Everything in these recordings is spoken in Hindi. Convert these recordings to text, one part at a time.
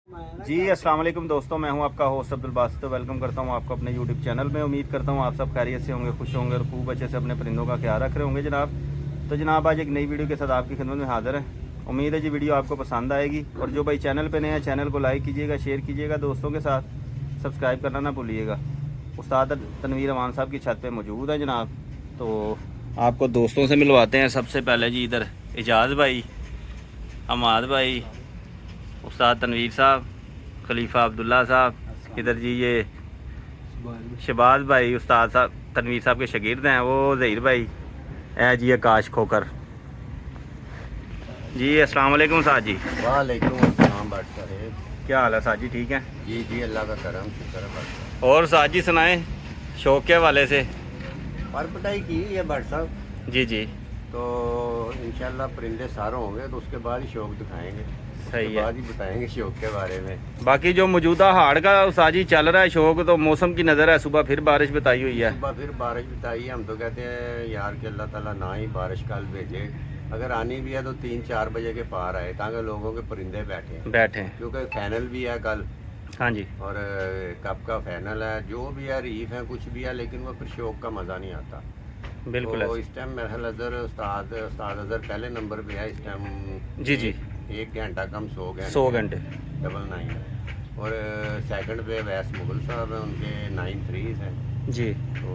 जी अस्सलाम वालेकुम दोस्तों, मैं हूं आपका होस्ट अब्दुल बासित। तो वेलकम करता हूं आपको अपने यूट्यूब चैनल में। उम्मीद करता हूं आप सब खैरियत से होंगे, खुश होंगे और खूब अच्छे से अपने परिंदों का ख्याल रख रहे होंगे जनाब। तो जनाब आज एक नई वीडियो के साथ आपकी खिदमत में हाज़िर है। उम्मीद है जी वीडियो आपको पसंद आएगी। और जो भाई चैनल पर नए हैं चैनल को लाइक कीजिएगा, शेयर कीजिएगा दोस्तों के साथ, सब्सक्राइब करना ना भूलिएगा। उस्ताद तनवीर अमान साहब की छत पर मौजूद है जनाब। तो आपको दोस्तों से मिलवाते हैं। सबसे पहले जी इधर एजाज़ भाई, हमाद भाई, उस्ताद तनवीर साहब, खलीफा अब्दुल्ला साहब, इधर जी ये शहबाज भाई उस्ताद साहब तनवीर साहब के शागिर्द हैं, वो ज़हीर भाई है जी आकाश खोकर जी। अस्सलाम वालेकुम साहब जी। वालेकुम अस्सलाम भट्ट साहब। क्या हाल है साहब जी? ठीक है जी जी, अल्लाह का करम, शुक्र है भट्ट साहब। और साहब जी सुनाएं शौक के हवाले से। पर पिटाई की है भट्ट साहब, जी जी तो इंशाल्लाह परिंदे सारों होंगे तो उसके बाद ही शौक दिखाएंगे, सही उसके है। बाद ही बताएंगे शौक के बारे में। बाकी जो मौजूदा हाड़ का साहब जी चल रहा है शौक, तो मौसम की नज़र है, सुबह फिर बारिश बताई हुई है। सुबह फिर बारिश बताई है। हम तो कहते हैं यार कि अल्लाह ताला ना ही बारिश कल भेजे, अगर आनी भी है तो 3-4 बजे के पार आए ताकि लोगों के परिंदे बैठे हैं। क्योंकि फाइनल भी है कल हाँ जी और कब का फाइनल है, जो भी है रीफ है कुछ भी है, लेकिन वो फिर शौक का मज़ा नहीं आता। बिल्कुल तो ऐसे। इस टाइम महल अजहर उस्ताद अजहर पहले नंबर पे है इस टाइम। जी जी, 1 घंटा कम 100 घंटे। 999 है। और सेकंड पे वैस मुगल साहब है, उनके 93 हैं। जी तो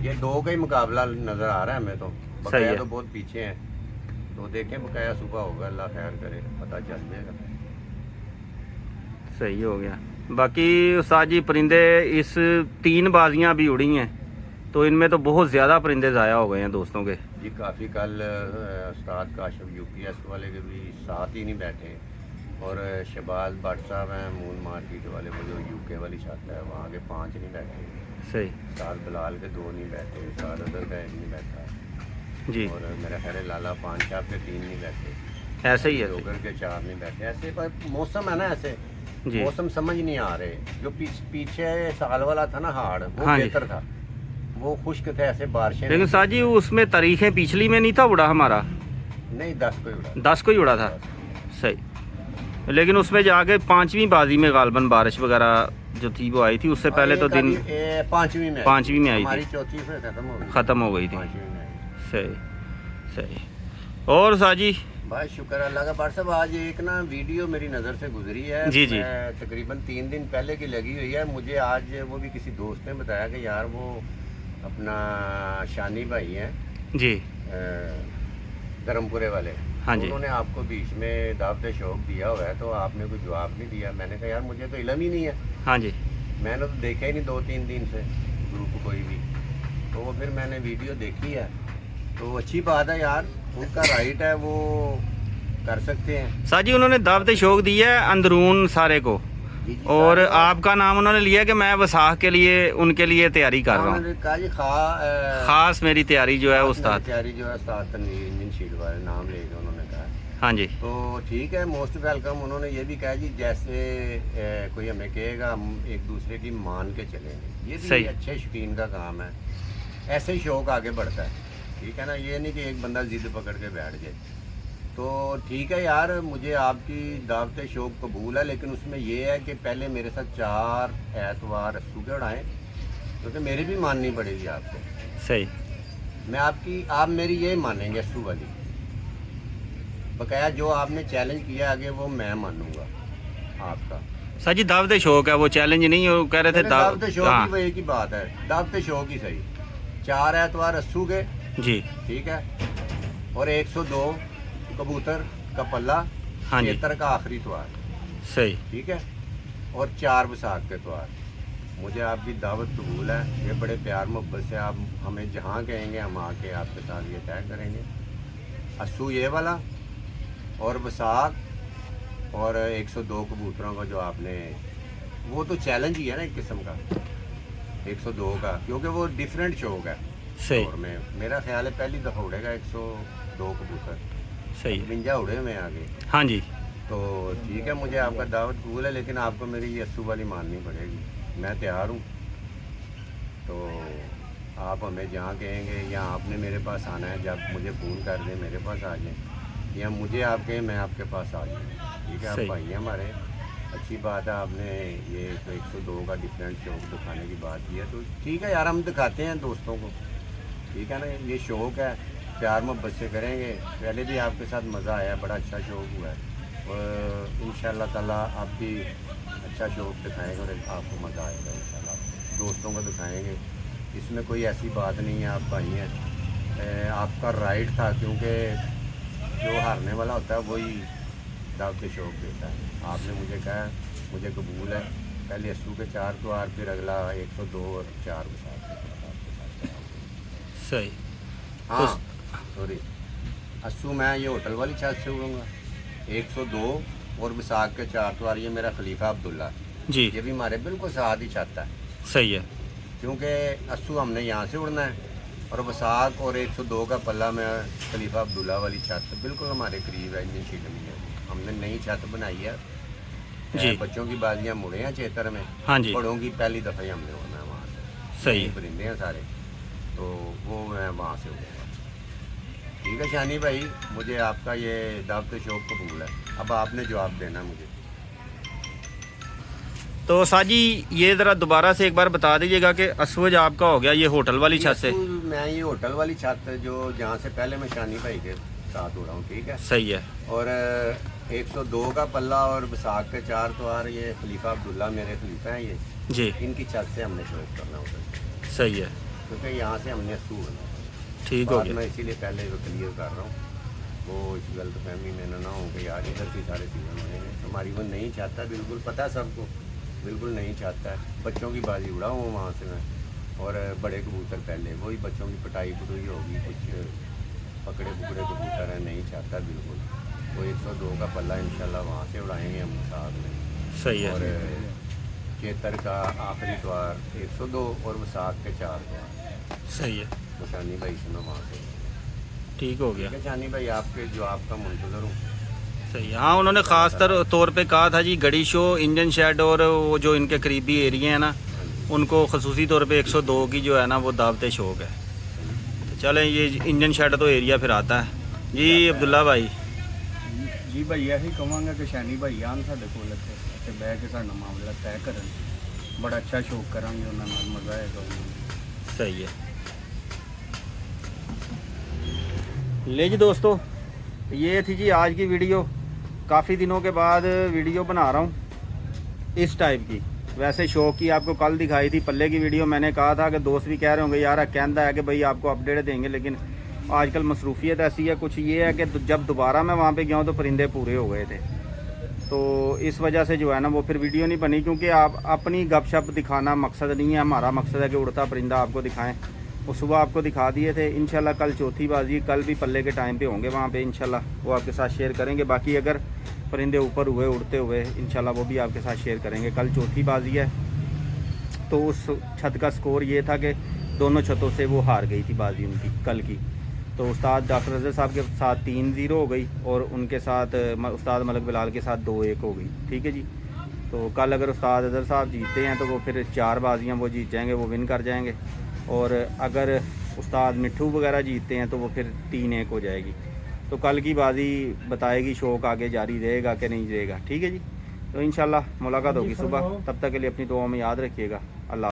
ये दो का ही मुकाबला नज़र आ रहा है हमें तो। सही बकाया है। तो बहुत पीछे हैं, तो देखें बकाया सुबह होगा, अल्लाह खैर करे, पता चल जाएगा। सही हो गया। बाकी उस्ताद जी परिंदे इस 3 बाजियां अभी उड़ी हैं, तो इनमें तो बहुत ज़्यादा परिंदे ज़ाया हो गए हैं दोस्तों के। जी काफ़ी कल उस्ताद काशिफ यूपीएस वाले के भी साथ ही नहीं बैठे, और शहबाज भट्ट साहब हैं मून मार्केट वाले, वो जो यूके वाली छत है वहाँ के 5 नहीं बैठे। सही उस्ताद बिलाल के 2 नहीं बैठे, उस्ताद अदर का 1 नहीं बैठा, जी, और मेरा ख्याल है लाला पान साहब के 3 नहीं बैठे, ऐसे ही है। जोगर के 4 नहीं बैठे। ऐसे पर मौसम है ना, ऐसे जी मौसम समझ नहीं आ रहे। जो पीछे साल वाला था ना हाड़, वो हाँ जी। बेहतर था, वो खुश्क थे, ऐसे बारिशें लेकिन नहीं साहब जी उसमें तारीखें पिछली में नहीं था उड़ा हमारा, थी। नहीं 10 को ही उड़ा, 10 को ही उड़ा था। सही, लेकिन उसमें जाके 5वीं बाजी में गालबन बारिश वगैरह जो थी वो आई थी। उससे पहले तो दिन 5वीं में 5वीं में आई हमारी थी, चौथी से ख़त्म हो गई थी। 5वीं में आई। सही सही। और साहब जी बस शुक्र अल्लाह का। भट्ट साहब आज एक ना वीडियो मेरी नज़र से गुजरी है, जी जी, मैं तकरीबन 3 दिन पहले की लगी हुई है मुझे। आज वो भी किसी दोस्त ने बताया कि यार वो अपना शानी भाई हैं जी धर्मपुरे वाले, हाँ जी, उन्होंने आपको बीच में दावत शौक दिया हुआ है, तो आपने कोई जवाब नहीं दिया। मैंने कहा यार मुझे तो इल्म ही नहीं है, हाँ जी, मैंने तो देखा ही नहीं 2-3 दिन से ग्रुप कोई भी। तो वो फिर मैंने वीडियो देखी है, तो अच्छी बात है यार, उनका राइट है, वो कर सकते हैं। साहब जी उन्होंने दावत शौक दी है अंदरून सारे को, जी जी, और सारे आपका नाम उन्होंने लिया कि मैं वसाख के लिए उनके लिए तैयारी कर रहा हूँ। उन्होंने कहा जी खास मेरी तैयारी जो है खास उस्ताद। मेरी तैयारी जो है उस्ताद तनवीर इंजन शीट वाले नाम लेके उन्होंने कहा। हाँ जी तो ठीक है, मोस्ट वेलकम। उन्होंने ये भी कहा जी जैसे कोई हमें कहेगा हम एक दूसरे की मान के चलेंगे, ये भी सही। अच्छे शौकीन का काम है, ऐसे ही शौक आगे बढ़ता है। ठीक है ना, ये नहीं कि एक बंदा जिद पकड़ के बैठ जाए। तो ठीक है यार, मुझे आपकी दावत शौक कबूल है, लेकिन उसमें ये है कि पहले मेरे साथ 4 एतवार रस्सू के उड़ाएँ, क्योंकि मेरी भी माननी पड़ेगी आपको। सही, मैं आपकी, आप मेरी ये मानेंगे अस्सू वाली, बकाया जो आपने चैलेंज किया आगे वो मैं मानूंगा आपका। साहब जी दावत शौक है, वो चैलेंज नहीं, वो कह रहे थे दावत शौक हाँ की वो एक ही बात है, दावत शौक ही सही। 4 एतवार रस्सू के, जी ठीक है, और 102 कबूतर का पल्ला, हाँ जी, 73 का आखिरी त्वार, सही, ठीक है, और 4 बैसाख के त्वार। मुझे आपकी दावत कबूल है, ये बड़े प्यार मोहब्बत से आप हमें जहाँ कहेंगे हम आके आपके साथ ये तय करेंगे। अस्सू ये वाला और बैसाख और 102 कबूतरों का जो आपने, वो तो चैलेंज ही है ना एक किस्म का 102 का, क्योंकि वो डिफरेंट शौक है। सही, और में मेरा ख्याल है पहली दफ़ा उड़ेगा 102 कबूतर, सही, 52 उड़े में आगे। हाँ जी, तो ठीक है, मुझे आपका दावत कबूल है, लेकिन आपको मेरी ये अस्सू वाली माननी पड़ेगी। मैं तैयार हूँ, तो आप हमें जहाँ कहेंगे, या आपने मेरे पास आना है, जब मुझे फ़ोन कर दें मेरे पास आ जाएं, या मुझे आप कहें मैं आपके पास आ जाऊँ। ठीक है, आप सही। भाई हैं हमारे, अच्छी बात है, आपने ये तो 102 का डिफरेंट शौक दिखाने की बात की है, तो ठीक है यार, हम दिखाते हैं दोस्तों को, ठीक है ना। ये शौक है, प्यार मोहब्बत से करेंगे। पहले भी आपके साथ मज़ा आया, बड़ा अच्छा शौक हुआ है, और इंशाल्लाह ताला आप भी अच्छा शौक दिखाएंगे और आपको मज़ा आएगा इंशाल्लाह। दोस्तों को दिखाएंगे, इसमें कोई ऐसी बात नहीं है। आप भाई हैं, आपका राइट था, क्योंकि जो हारने वाला होता है वही दावत शौक देता है। आपने मुझे कहा, मुझे कबूल है, पहले अस्सू के 4 द्वार, फिर अगला 102 और 4 बसात। सही। हाँ सॉरी, अस्सू मैं ये होटल वाली छत से उड़ूँगा, 102 और विसाख के 4 द्वार ये मेरा खलीफा अब्दुल्ला, जी ये भी हमारे बिल्कुल साथ ही छत है। सही है। क्योंकि अस्सू हमने यहाँ से उड़ना है, और वसाक और 102 का पल्ला में खलीफा अब्दुल्ला वाली छत बिल्कुल हमारे करीब है, इतनी शीलमी है। हमने नई छत बनाई है जी। बच्चों की बाजियाँ मुड़े हैं चेतर में, हाँ जी। बड़ों की पहली दफ़ा ही हमने उड़ना है वहाँ से। सही है। नए परिंदे हैं सारे, तो वो मैं वहाँ से उड़ूँगा। ठीक है शानी भाई, मुझे आपका ये दावत शौक कबूल है। अब आपने जवाब देना मुझे। तो साजी ये ज़रा दोबारा से एक बार बता दीजिएगा कि असवज आपका हो गया ये होटल वाली छत से। मैं ये होटल वाली छत जो जहाँ से पहले मैं शानी भाई के साथ उड़ा हूँ, ठीक है। सही है। और 102 का पल्ला और विसाख के 4 द्वार ये खलीफा अब्दुल्ला मेरे खलीफा हैं, ये जी इनकी छत से हमने शौक करना होता है, सही है। क्योंकि यहाँ से हमने अस्सू होना। ठीक हो बात गया। मैं इसीलिए पहले वो क्लियर कर रहा हूँ, वो इस गलतफहमी में ना हो कि यार इधर से सारे चीज़ें बनेंगे। हमारी वो नहीं चाहता, बिल्कुल पता है सबको, बिल्कुल नहीं चाहता है। बच्चों की बाजी उड़ा हूँ वहाँ से मैं, और बड़े कबूतर पहले, वही बच्चों की पटाई पुटाई होगी, कुछ पकड़े पकड़े कबूतर है, नहीं चाहता बिल्कुल। वो 102 का पल्ला इंशाल्लाह वहाँ से उड़ाएंगे हम साथ में। सही और है। चेतर का आखिरी द्वार 102 और विसाख के 4 द्वार सही है। तो शानी भाई से मैं वहाँ से। ठीक हो गया। ठीक है शानी भाई, आपके जवाब का मुंतज़र हूँ। सही है। हाँ, उन्होंने ख़ास तौर पे कहा था जी गड़ी शो, इंजन शेड और वो जो इनके करीबी एरिया है ना, उनको खसूसी तौर पे 102 की जो है ना वो दावत शौक है। तो चलें, ये इंजन शेड तो एरिया फिर आता है जी। अब्दुल्ला भाई जी भाई यही कहांगा कि शैनी भाई आन साडे कोल इत्थे बह के साडा मामला तय करन, बड़ा अच्छा शौक करांगे, उन्हां नाल मज़ा आएगा उन्हां नूं। सही है। ले जी दोस्तों, ये थी जी आज की वीडियो। काफ़ी दिनों के बाद वीडियो बना रहा हूँ इस टाइप की। वैसे शौक की आपको कल दिखाई थी पल्ले की वीडियो, मैंने कहा था कि दोस्त भी कह रहे होंगे यार कहता है कि भाई आपको अपडेट देंगे, लेकिन आजकल मसरूफियत ऐसी है। कुछ ये है कि जब दोबारा मैं वहाँ पे गया हूँ तो परिंदे पूरे हो गए थे, तो इस वजह से जो है ना वो फिर वीडियो नहीं बनी, क्योंकि आप अपनी गपशप दिखाना मकसद नहीं है। हमारा मकसद है कि उड़ता परिंदा आपको दिखाएं। वो सुबह आपको दिखा दिए थे। इंशाल्लाह कल चौथी बाजी, कल भी पल्ले के टाइम पे होंगे वहाँ पे, इंशाल्लाह वो आपके साथ शेयर करेंगे। बाकी अगर परिंदे ऊपर हुए उड़ते हुए, इंशाल्लाह वो भी आपके साथ शेयर करेंगे। कल चौथी बाजी है, तो उस छत का स्कोर ये था कि दोनों छतों से वो हार गई थी बाजी उनकी कल की। तो उस्ताद डॉक्टर रज़ा साहब के साथ 3-0 हो गई, और उनके साथ उस्ताद मलक बिलाल के साथ 2-1 हो गई। ठीक है जी। तो कल अगर उस्ताद अजहर साहब जीतते हैं तो वो फिर 4 बाजियाँ वो जीत जाएंगे, वो विन कर जाएंगे। और अगर उस्ताद मिट्ठू वगैरह जीतते हैं तो वो फिर 3-1 हो जाएगी। तो कल की बाजी बताएगी शौक आगे जारी रहेगा कि नहीं रहेगा। ठीक है जी। तो इंशाल्लाह मुलाकात होगी सुबह। तब तक के लिए अपनी दुआ में याद रखिएगा।